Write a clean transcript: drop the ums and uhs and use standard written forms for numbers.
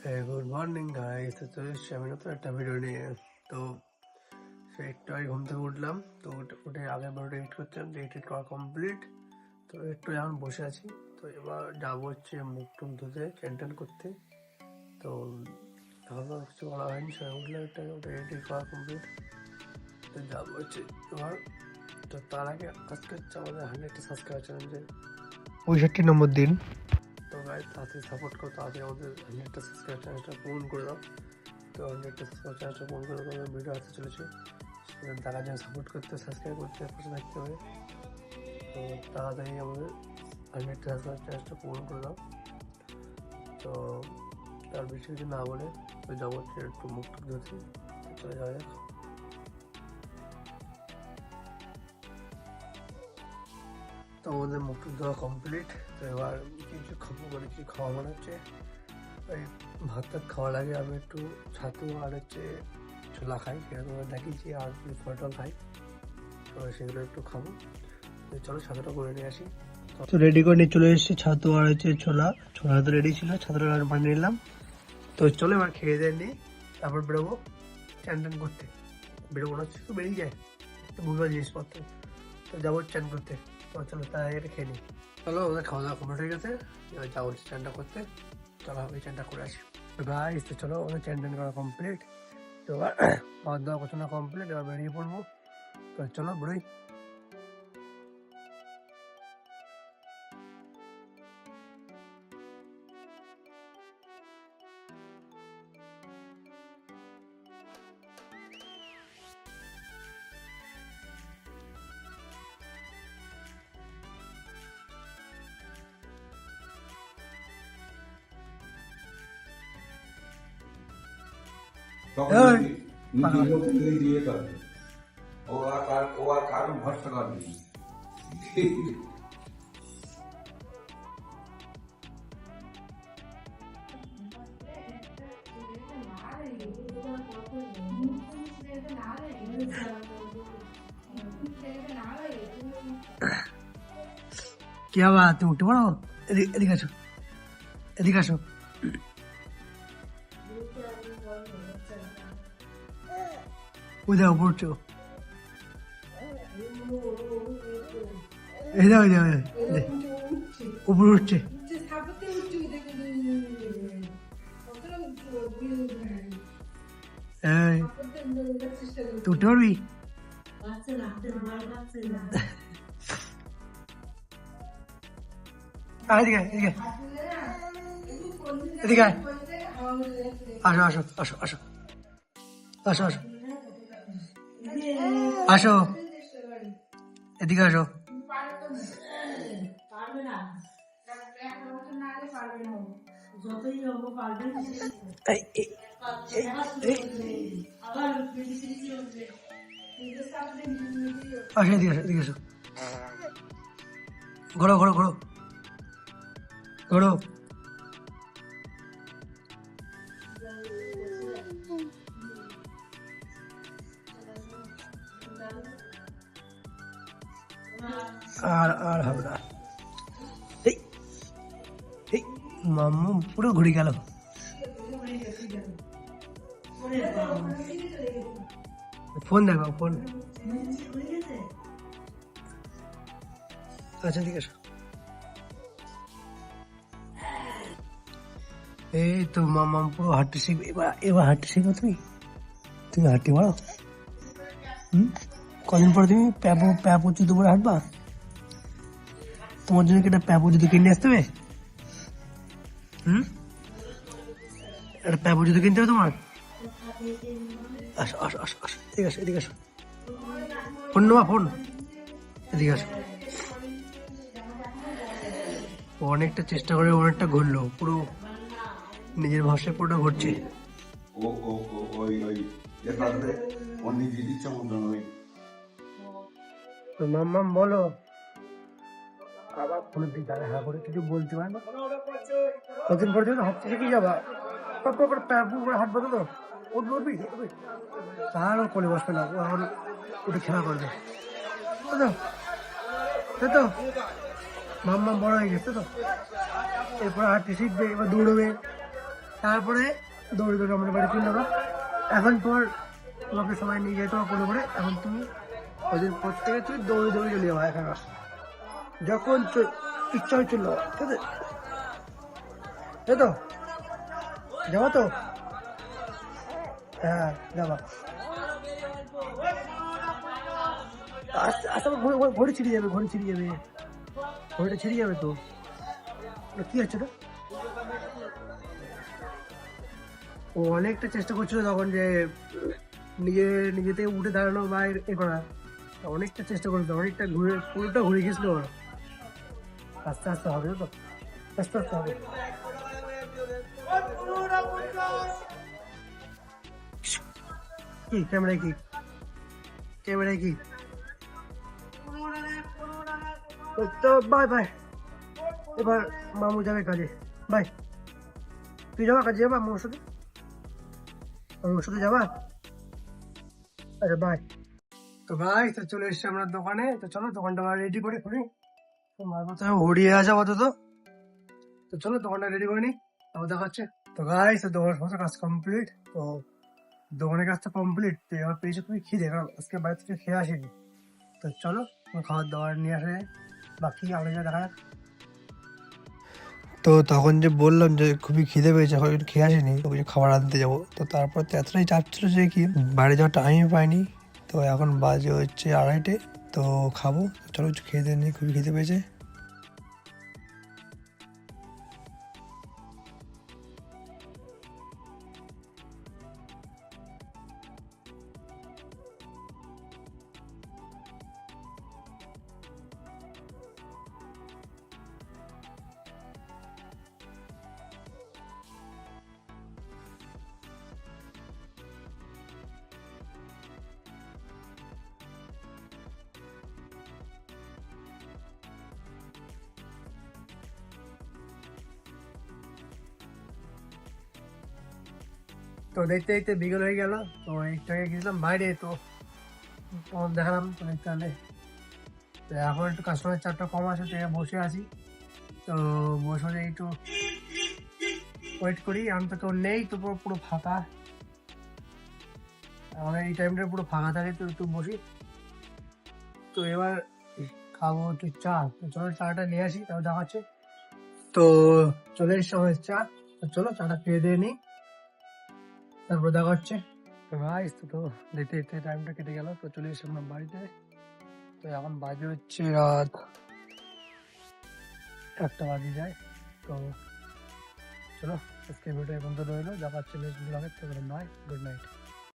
Good morning guys. তো চলে এসেছি আমি নতুন একটা ভিডিও নিয়ে। তো সে একটু আগে ঘুম থেকে উঠলাম, তো উঠে আগের ভিডিওটা এডিট করছিলাম, তো এডিট করা কমপ্লিট। তো একটু এখন বসে আছি। তো এবার যাবো হচ্ছে মুখ টুক ধুতে, চ্যান করতে। তো এখন তো কিছু বলা হয়নি, সবাই উঠলে ওটা এডিট করা কমপ্লিট। তো যাবো হচ্ছে এবার। তো তার আগে আজকে হচ্ছে আমাদের 100টা সাবস্ক্রাইবার চ্যালেঞ্জের 65 নম্বর দিন। তো গাইস তাড়াতাড়ি সাপোর্ট করো, তাড়াতাড়ি আমাদের 100টা সাবস্ক্রাইবার চ্যানেলটা পূরণ করে দাও। তো 100টা সাবস্ক্রাইবার চ্যানেলটা পূরণ করে তোমাদের ভিডিও আসতে চলেছে, সেখানে তারা যেন সাপোর্ট করতে, সাবস্ক্রাইব করতে, পাশে থাকতে হবে। তো তাড়াতাড়ি আমাদের 100টা সাবস্ক্রাইবার চ্যানেলটা পূরণ করে দাও। তো তার বেশি কিছু না বলে তো যাবো হচ্ছে একটু মুখ টুক ধরছি, চলে যাওয়া যাক। তো আমাদের মুখ টুক ধোয়া কমপ্লিট। তো এবার কিছু খাবো, মানে কিছু খাওয়া মনে হচ্ছে ওই ভাত টাত খাওয়ার আগে আমি একটু ছাতু আর হচ্ছে ছোলা খাই, সেটা তোমাদের দেখিয়েছি, আর ফল টল খাই। তো সেগুলো একটু খাবো। তো চলো ছাতুটা করে নিয়ে আসি। তো রেডি করে নিয়ে চলে এসেছি ছাতু আর হচ্ছে ছোলা। ছোলা তো রেডি ছিল, ছাতুটা বানিয়ে নিলাম। তো চলো এবার খেয়ে দিয়ে নিই, তারপর বেরোবো চ্যান ট্যান করতে। বেরোবো না তো বেরিয়ে যায় তো ভুলভাল জিনিসপত্র। তো যাবো চ্যান করতে। তো চলো তার আগে খেয়ে নিই। চলো ওদের খাওয়া দাওয়া কমপ্লিট হয়ে গেছে, এবার যাবো চ্যানটা করতে। চলো আমি চ্যানটা করে আসি। গাইস তো চলো ওদের চ্যান ট্যান করা কমপ্লিট। তো এবার খাওয়া দাওয়া গোছানো কমপ্লিট, এবার বেরিয়ে পড়বো। তো চলো বেরোই। দিয়ে করবে ও আর কারণ ভরসা করবে না। কি আবার তুমি উঠতে পারো? এদিকে আসো, এদিকে আসো। ওই দেখো উপর উঠছো, এই দেখো উপর উঠছে। এই তুই উঠতে পারবি? এদিকে এদিকে এদিকে আসো আসো আসো আসো আসো আসো আসো, এদিকে আসো। আসো এদিকে আসো, এদিকে আসো। ঘোরো ঘোরো ঘোরো ঘোরো। আর আর হবে না। এই এই মাম্মু পুরো ঘুরে গেল। ফোন দেখো ফোন। আচ্ছা ঠিক আছে। এই তো মাম্মাম পুরো হাঁটতে শিখবে, এবার এবার হাঁটতে শিখবে। তুমি তুমি হাঁটতে পারো? কদিন পরে তুমি প্যাপো জুতো পরে হাঁটবা? তোমার জন্য কি একটা প্যাপো জুতো কিনে আসতে হবে? একটা প্যাপো জুতো কিনতে হবে তোমার। আসো আসো আসো আসো, এদিকে আসো এদিকে আসো। ফোন নেওয়া ফোন, এদিকে আসো। অনেকটা চেষ্টা করে অনেকটা ঘুরলো, পুরো নিজের ভাষায় পুরোটা ঘুরছে। ও ও ও ওই ওই এটাতে অনেক জিনিস চমৎকার ওই তো মাম্মাম বলো, আবার ফোনের দিকে দাঁড়া হ্যাঁ করে কিছু বলতে পারে না। কতদিন পর্যন্ত হাঁটতে শিখে যাবা, প্যাপু করে হাঁটবো তো উঠবি তারও করে বসবে না, ও এখন উঠে খেলা করবে। তাই তো মাম্মা বড় হয়ে গেছে তো, এরপর হাঁটতে শিখবে, এবার দৌড়বে। তারপরে দৌড়ে দৌড়ে আমাদের বাড়ি ফিরল না। এখন তোর তোমাকে সবাই নিয়ে যেত কোনো করে, এখন তুমি ওদের প্রত্যেকে তুই দৌড়ে দৌড়ে চলে যাবো এখন যখন ইচ্ছা হয় চললো, ঠিক আছে? তাই তো যাবো তো? হ্যাঁ যাবা। আচ্ছা আচ্ছা, ঘড়ি ছিঁড়ে যাবে, ঘড়ি ছিঁড়ে যাবে, ঘড়িটা ছিঁড়ে যাবে তো। ওটা কি হচ্ছে? ও অনেকটা চেষ্টা করছিল তখন যে নিজে থেকে উঠে দাঁড়ানো বা এ করা, অনেকটা চেষ্টা করেছিল, অনেকটা ঘুরে পুরোটা ঘুরে গেছিল ওরা। আস্তে আস্তে হবে তো, আস্তে আস্তে হবে। কি ক্যামেরায় কি, ক্যামেরায় কি? তো বাই বাই, এবার মামু যাবে কাজে, বাই। তুই যাবা কাজে, যাবা মামুর সাথে? মামুর সাথে যাবা? আচ্ছা বাই। তো ভাই তো চলে এসছি আমরা দোকানে, তো চলো দোকানটা রেডি করে খুলি। তো মার কথা হরিয়ে আছে আপাতত, তো চলো দোকানটা রেডি করে নিই, তারপর দেখা হচ্ছে। তো গাইস তো দোকানের সমস্ত কাজ কমপ্লিট, তো দোকানের কাজটা কমপ্লিট, তো এবার পেয়েছে খুবই খিদে, কারণ আজকে বাড়ি থেকে খেয়ে আসিনি। তো চলো খাবার দাবার নিয়ে আসে, বাকি আলাদা দেখা যাক। তো তখন যে বললাম যে খুবই খিদে পেয়েছে, এখন খেয়ে আসিনি, তো কিছু খাবার আনতে যাবো, তো তারপর তো এতটাই চাপ ছিল যে কি বাড়ি যাওয়ার টাইমই পাইনি। তো এখন বাজে হচ্ছে 2:30, তো খাবো, চলো কিছু খেয়ে দিয়ে নিই, খুবই খিদে পেয়েছে। তো দেখতে দেখতে বিকেল হয়ে গেল, তো একটু আগে গেছিলাম বাইরে, তো তখন দেখালাম তো দেখতে হলে। তো এখন একটু কাস্টমার চাপটা কম আছে, তো এখানে বসে আছি, তো বসে বসে একটু ওয়েট করি। আমি তো কেউ নেই, তো পুরো পুরো ফাঁকা, আমাদের এই টাইমটা পুরো ফাঁকা থাকে, তো একটু বসি। তো এবার খাবো একটু চা, তো চলো চাটা নিয়ে আসি, তারপর দেখাচ্ছে। তো চলে এসছে আমাদের চা, তো চলো চাটা খেয়ে দিয়ে নিই, তারপর দেখা হচ্ছে। তো ভাই তো দেখতে দেখতে টাইমটা কেটে গেল, তো চলে এসে আমরা বাড়িতে। তো এখন বাজে হচ্ছে রাত 1টা বাজে যায়। তো চলো আজকে ভিডিও এখন তো রইলো, দেখা হচ্ছে নেক্সট ব্লগে। তো বাই, গুড নাইট।